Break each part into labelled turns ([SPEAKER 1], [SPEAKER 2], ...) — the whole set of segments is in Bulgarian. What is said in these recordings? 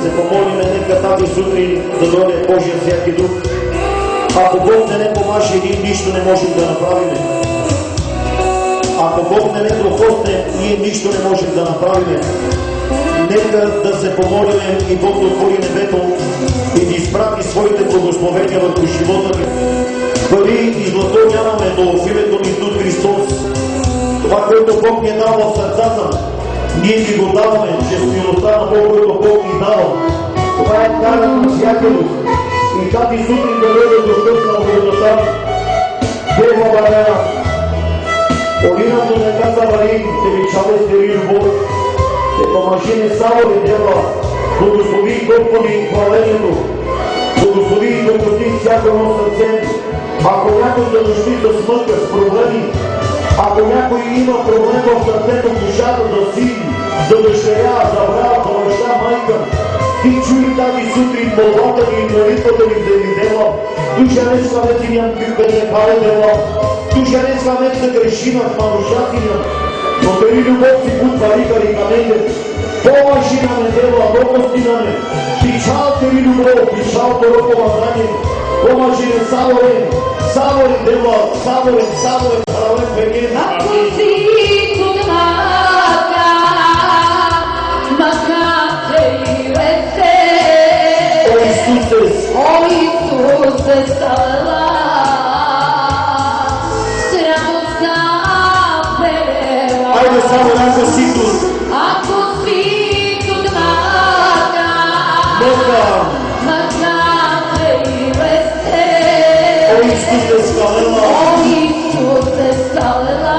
[SPEAKER 1] се помолиме, нека тази сутрин да дойде Божия Святи Дух. Ако Бог не помаже, ние нищо не можем да направиме. Ако Бог не пропусне, ние нищо не можем да направиме. Нека да се помолиме и Бог да отвори небето и да изпрати своите благословения върху живота ни. Пари и злато нямаме, но в името на Исус Христос, това, което Бог ни е дал в сърцата, ние ги го даваме, чрез милостта на Бог, което Бог ни дава. Това е дарът на святелост. И тази сутрин да бъде достъпна благодата. Дева Барена, Олината нека завари, те вичаве стери любов, те помажи не само ли Дева, благослови Господи хвалението, благослови и докоти всяко едно сърце. Ако някой се дошли с мъка, с проблеми, ако някой има проблем в сърцето, в душата, за син, за дъщеря, за брат, за баща, майка, ти чуй тази сутрин молбата ни и молитвата ни да ви дела. Душа не скаме ти ням да не пале дела. Душа не скаме да грешима в нарушатиня. Но тери любов си пут парика и камене. Помаши наме дела, допусти наме. Пичал тери любов, пичал торо помазание. Помаши не саворен, саворен дела, саворен, саворен, правен векен.
[SPEAKER 2] Ако си тук мака, макате и ресе.
[SPEAKER 1] О Исусе,
[SPEAKER 2] О Исусе, стала, с радостта пева.
[SPEAKER 1] айде само ако си тук.
[SPEAKER 2] Ако си тук мака, макате и ресе.
[SPEAKER 1] О Исусе, скалела.
[SPEAKER 2] О Исусе, стала,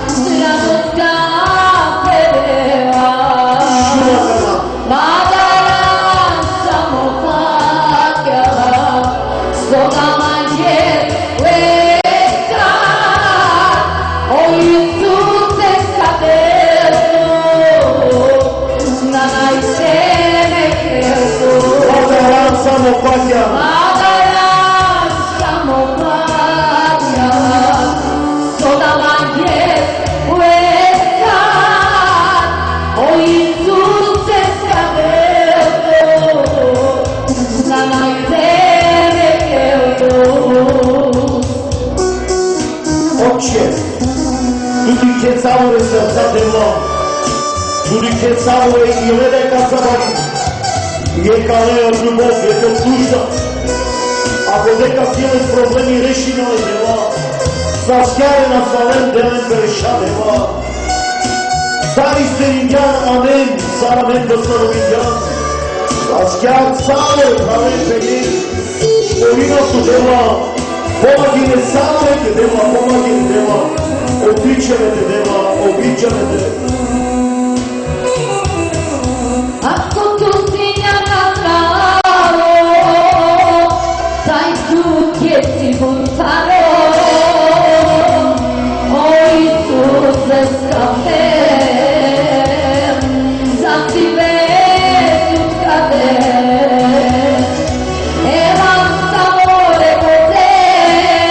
[SPEAKER 2] с радостта пева. Madara samopagya, sodamanje weka. O Isuse skadelo, nanajseme keso.
[SPEAKER 1] Madara samopagya.
[SPEAKER 2] Madara samopagya, sodamanje weka. O Isuse skadelo, nanajseme keso.
[SPEAKER 1] Отче, туди ке цаворе сърцата има, туди ке цаворе и леде кацавари, е калея любов, е към душта. Ако дека силе с проблеми реши на дела, заскяре на свален делен греша дела. Цари стерингян, амен, царамен да старовингян, заскяр цаворе правен пеген, Олиното дела, помаги не самите дела, помаги не дела, обичаме те дела, обичаме те.
[SPEAKER 2] Ако tu si няма право, taj put je sigurno. O Isuse skapem, za tebe tutkadem. Evam savore godem,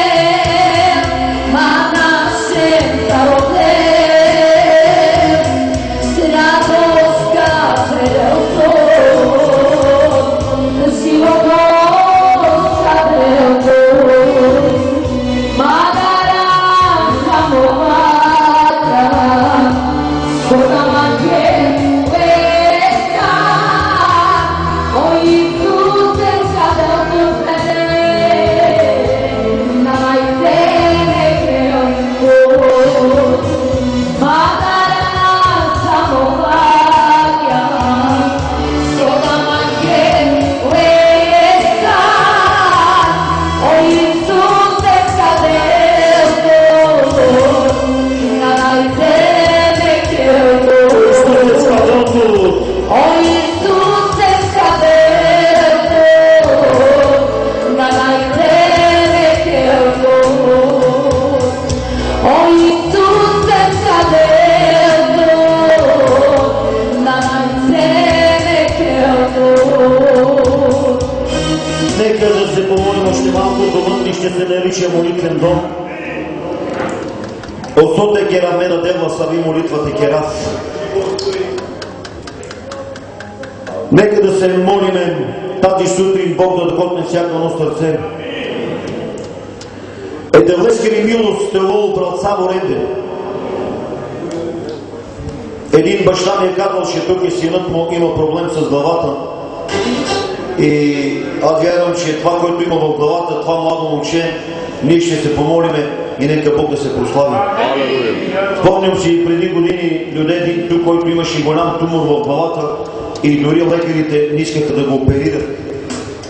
[SPEAKER 2] ma našem problem. S radost kapel to, životom skapel to. Madara samovaka, sodamanje weka. O Isuse skapel to pede, nanajseme keso. Madara samovaka, sodamanje weka. O Isuse skadelo, nanajseme keso.
[SPEAKER 1] Студент скадото,
[SPEAKER 2] O Isuse skadelo, nanajseme keso. O Isuse skadelo, nanajseme keso.
[SPEAKER 1] нека да се помолим още малко домът ни ще се нарича молитвен дом. Отсоте ке рамена дева слави молитвата ке раз. Нека да се молиме тази сутрин Бог да докотне всяко едно сърце. Да влескери милост тело брат само ренде. Един баща ми е казал, че тук синът му има проблем с главата. И аз вярвам, че това, което има в главата, това младо момче, ние ще се помолиме и нека Бог да се прослави. Спомням си преди години людей тук, който имаше голям тумор в главата и дори лекарите не искаха да го оперират.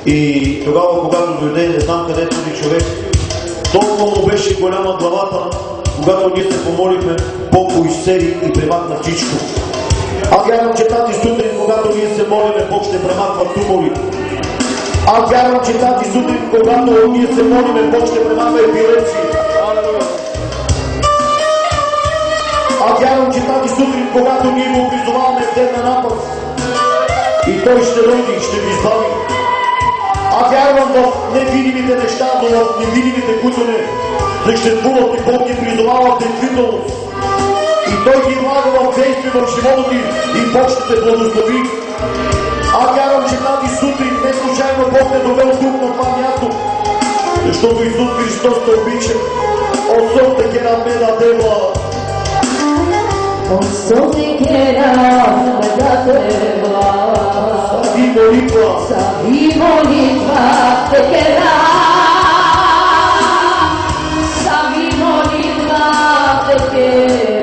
[SPEAKER 1] И тогава, когато дойде, не знам къде този човек, толкова му беше голяма главата, когато ние се помолихме, Бог го изцели и премахна всичко. Аз вярвам, че тази сутрин, когато ние се молиме, Бог ще премахва тумори. Аз вярвам, че тази сутрин, когато ние се молиме, Бог ще премахва епилепсия. Аз вярвам, че тази сутрин, когато ние го призоваваме в ден на напад, и Той ще дойде и ще ви избави. Аз вярвам в невидимите неща, но в невидимите, които не съществуват, и Бог ги призовава в действителност. И Той ги влага в действие в живота ти и Бог ще те благослови. Аз вярвам, че тази сутрин не случайно Бог те довел тук на това място, защото Исус Христос те обича. Осъм те кера ме да дева.
[SPEAKER 2] Осъм те кера ме да дева.
[SPEAKER 1] Сави молитва.
[SPEAKER 2] Сави молитва те кера. Сави молитва те кера.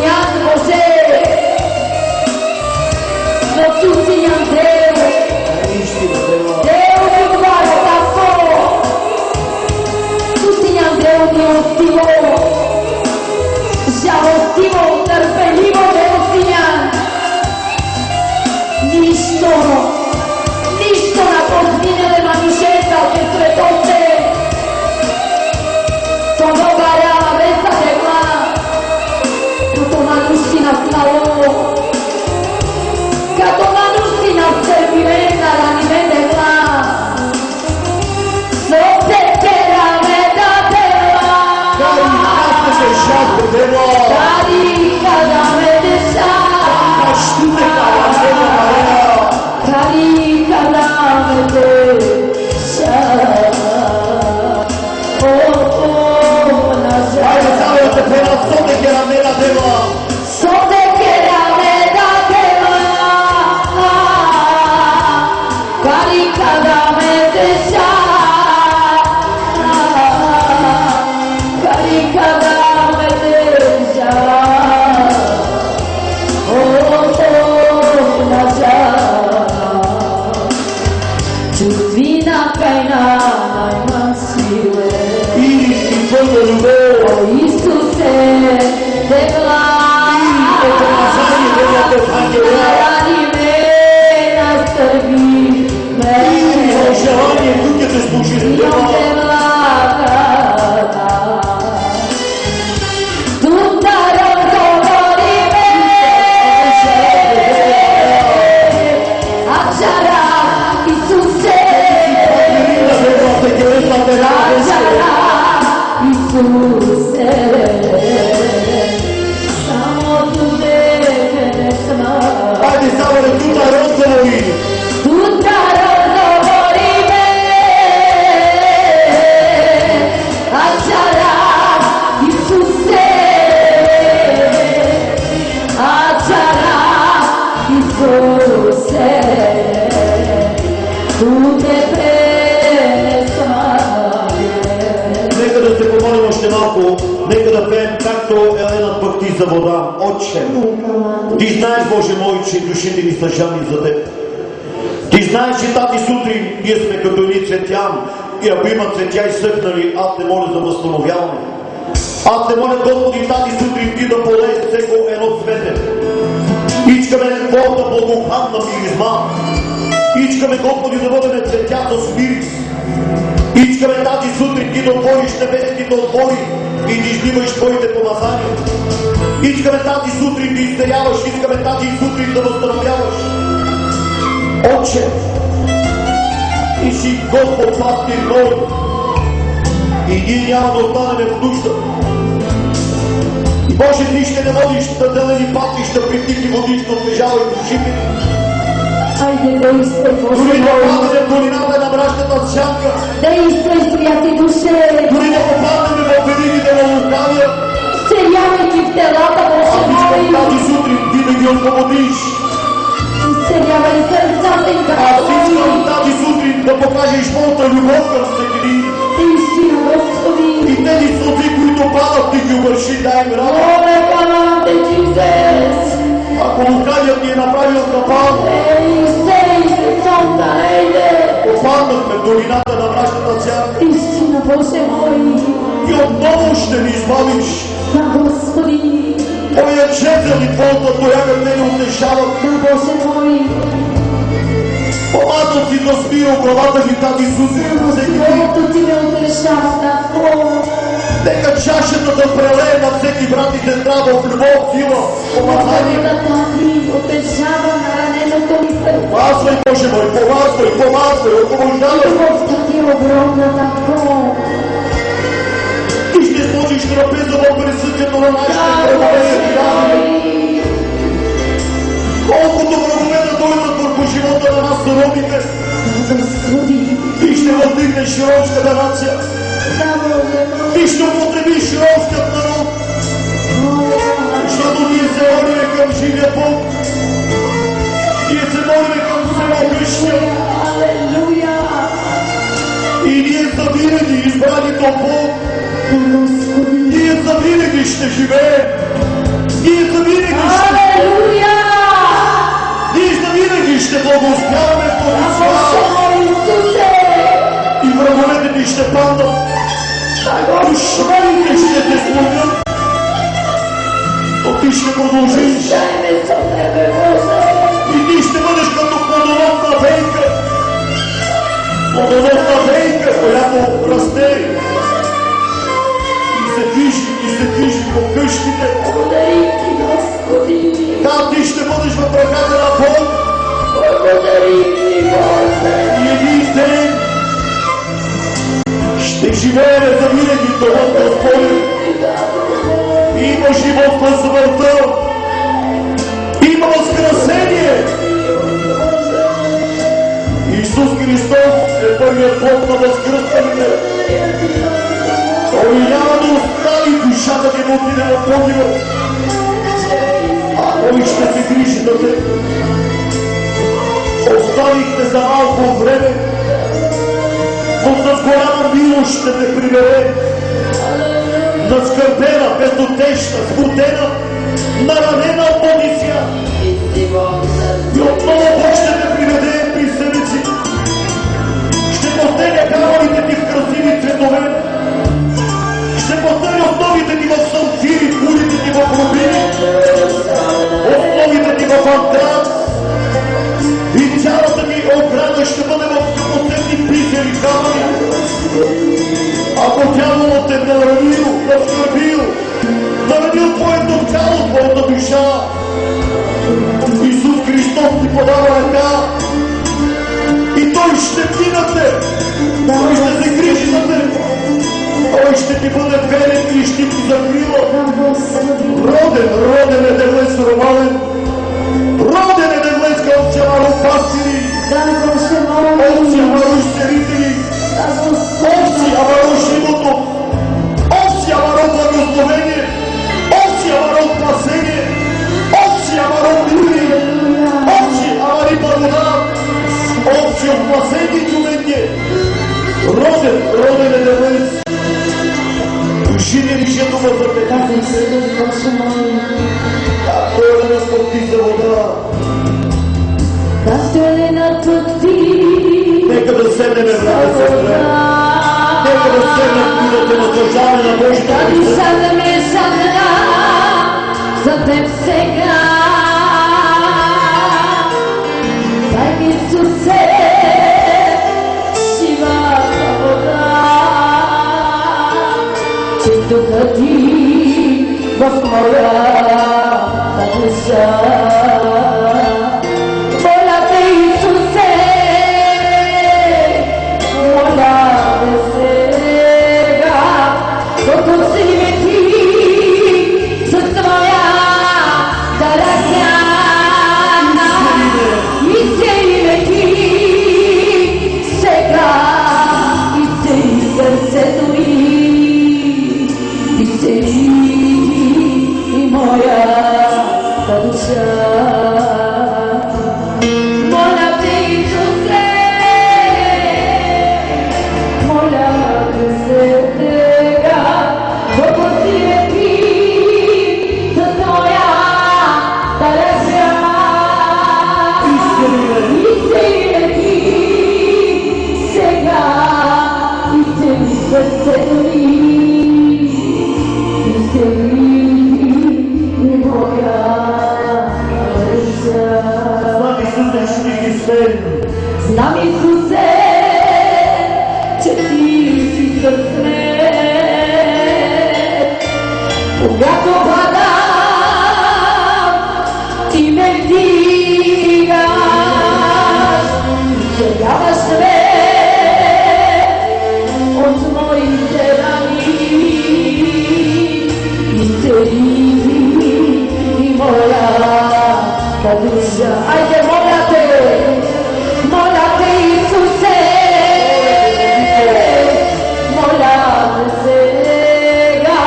[SPEAKER 2] Дамјан Боже, но ту си ням Део, Део отваря тако, ту си ням Део милостиво, жалостиво, трпеливо Део си ням. Нищо на подминеле манушета ке светоце, то добарява веса дегла, като манушина снало, като манушина стерпимена раниме дегла, соце кераме да дегла, дари kada me deša, Cari kada me deša,
[SPEAKER 1] Ajde, samo da te peva, sote keramela deva.
[SPEAKER 2] Sote keramela deva, cari kada me deša, cari kada me deša, Čustvina kaj nama ima sile,
[SPEAKER 1] Isti tvojno ljubev.
[SPEAKER 2] o Isuse, debla,
[SPEAKER 1] Pomazanje deva te angela.
[SPEAKER 2] radi me, nastrvi me,
[SPEAKER 1] Желание тук те служи
[SPEAKER 2] Сином
[SPEAKER 1] дeva.
[SPEAKER 2] debla, Tuntarom govori me, Ačara, Isuse, Ačara, Isuse, samo tu tebe ne znam.
[SPEAKER 1] Ajde, samo da tu na rozgovori.
[SPEAKER 2] Tuntarom govori me, Ačara, Isuse, Ačara, Isuse, tu tebe ne znam.
[SPEAKER 1] Нека да се помолим още малко. Нека да пеем както Елена пък ти за вода. Отче, ти знаеш, Боже мой, че душите ни са жадни за теб. Ти знаеш, че тази сутрин ние сме като ни цветя и ако има цветя изсъхнали, аз те моля за възстановяване. Аз те моля, Господи, тази сутрин ти да полееш всеко едно цвете. Искаме Твоята благоуханна миризма. Искаме, Господи, да бъдем цветя с мирис. Искаме тази сутрин ти да отвориш небесните отвори и да изливаш Твоите помазания. Искаме тази сутрин да изцеляваш, искаме тази сутрин да възстановяваш. Отче, ти си Господ пастир мой и ние няма да останем в нужда. И Боже, ти ще не водиш на зелени пътища при тихи води, ще освежавай душите.
[SPEAKER 2] Ajde, действай, Боже
[SPEAKER 1] Дори да
[SPEAKER 2] мой,
[SPEAKER 1] паднем в долината на мрачната сянка,
[SPEAKER 2] действай, святи душе,
[SPEAKER 1] дори да попаднем в великите лукавия,
[SPEAKER 2] изцелявайки в телата, Боже
[SPEAKER 1] аз искам
[SPEAKER 2] мой,
[SPEAKER 1] тази сутрин ти да ги освободиш.
[SPEAKER 2] изцелявай сърцата им,
[SPEAKER 1] Аз
[SPEAKER 2] Господи,
[SPEAKER 1] искам тази сутрин да покажеш моята любов към всеки един.
[SPEAKER 2] истина, Господи,
[SPEAKER 1] И тези сълзи, които падат, ти ги обърши, дай им радост.
[SPEAKER 2] Ove calante, Jesus,
[SPEAKER 1] Ако лукавият ни е направил капан,
[SPEAKER 2] Seite, Santa Eide,
[SPEAKER 1] попаднахме в долината на мрачната сянка
[SPEAKER 2] истина, Боже мой,
[SPEAKER 1] и отново ще ни избавиш.
[SPEAKER 2] да, Господи,
[SPEAKER 1] Твоят жезел и Твоята тояга те ни утешават.
[SPEAKER 2] да, Боже мой,
[SPEAKER 1] Помазал си да смира главата ми тази сутрин. Всеки ден.
[SPEAKER 2] Твоето ти ме утешава, Тако,
[SPEAKER 1] Нека чашата да прелее на всеки брат и сестра в любов, сила, помазание.
[SPEAKER 2] Твоята ти утешава на раненото ми сърце.
[SPEAKER 1] Помазвай, Боже мой, помазвай, освобождавай.
[SPEAKER 2] Любовта ти е огромна, Тако.
[SPEAKER 1] Ти ще сложиш трапеза в присъствието на нашите врагове. Колкото врагове да дойдат върху живота на нас, народите,
[SPEAKER 2] Господи,
[SPEAKER 1] ти ще въздигнеш ромската нация.
[SPEAKER 2] да, Боже мой,
[SPEAKER 1] Ти ще употребиш ромският народ, защото ние се молиме към живия Бог. Ние се молиме към Всемогъщия.
[SPEAKER 2] алелуя,
[SPEAKER 1] И ние завинаги избраните от Бог,
[SPEAKER 2] Господи,
[SPEAKER 1] ние завинаги ще живеем Ние завинаги ще благословяваме в този свят. И враговете ти ще паднат. Душманите ще те слугат. Но ти ще продължиш. И ти ще бъдеш като плодоносна вейка. Плодоносна вейка, която расте. И се движи по къщите. Да, ти ще бъдеш в ръката на Бог. И един ден ще живеем завинаги в дома на Господен. Има живот на смъртта. Има възкресение. Исус Христос е първият плод на възкръсване. Той няма да остави душата ти да отиде в погиба. А Той ще се грижи за теб. Оставихте за малко време, но с голяма милост ще те прибере. Наскърбена, безотечна, смутена, наранена от този свят. И отново Бог ще те приведе при себе си. Ще постеля камъните ти в красиви цветове. Ще постеля основите ти в самфири, кулите ти в рубини, основите ти в антракс. И цялата ти ограда ще бъде в скъпоценни бисери камъни. Ако дяволът е наранил, наскърбил, наранил твоето тяло, твоята душа, Исус Христос ти подава ръка и Той ще ти на теб. Той ще се грижи за теб. Той ще ти бъде верен и ще ти закрила. Роден е девлец ромален. Роден е девлец към цяло пастири. Овци амаруш серители. Овци амаруш живото. Овци амаруш благословение. Овци амаруш спасение. Овци амаруш мири. Овци амари благодат. Овци спасение чувение. Роден е девлец. Живи ришето в запетите. Както е да спорти за вода. Нека да седнем в сестра. Нека да седнем и да те наслаждаваме на Божията присъда.
[SPEAKER 2] За теб сега. Дай ми, Исусе, живата вода. Чистота ти в моята душа. Моля те, Исусе, моля те сега, докато си ме ти с твоя ръка. Изцели ме ти сега, изцели сърцето ми. Изцели и моята душа. Моля те, Исусе, моля те сега, въпусти ме ти с твоята ръка. Изцели ме ти сега, изцели сърцето ми. Знам, Исусе, че ти си с мен. Когато падам, ти ме вдигаш. Изцеляваш ме от моите рани. Изцели и моята душа. Айде, моля те! Моля те, Исусе, моля те сега,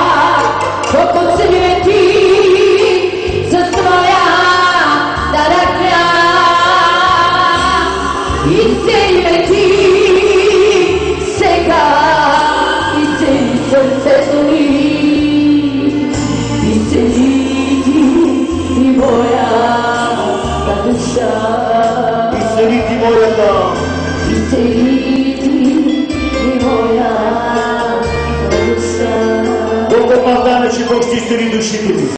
[SPEAKER 2] докато си ме ти с твоята ръка. Изцели ме ти сега, изцели сърцето ми. Изцели
[SPEAKER 1] решителни.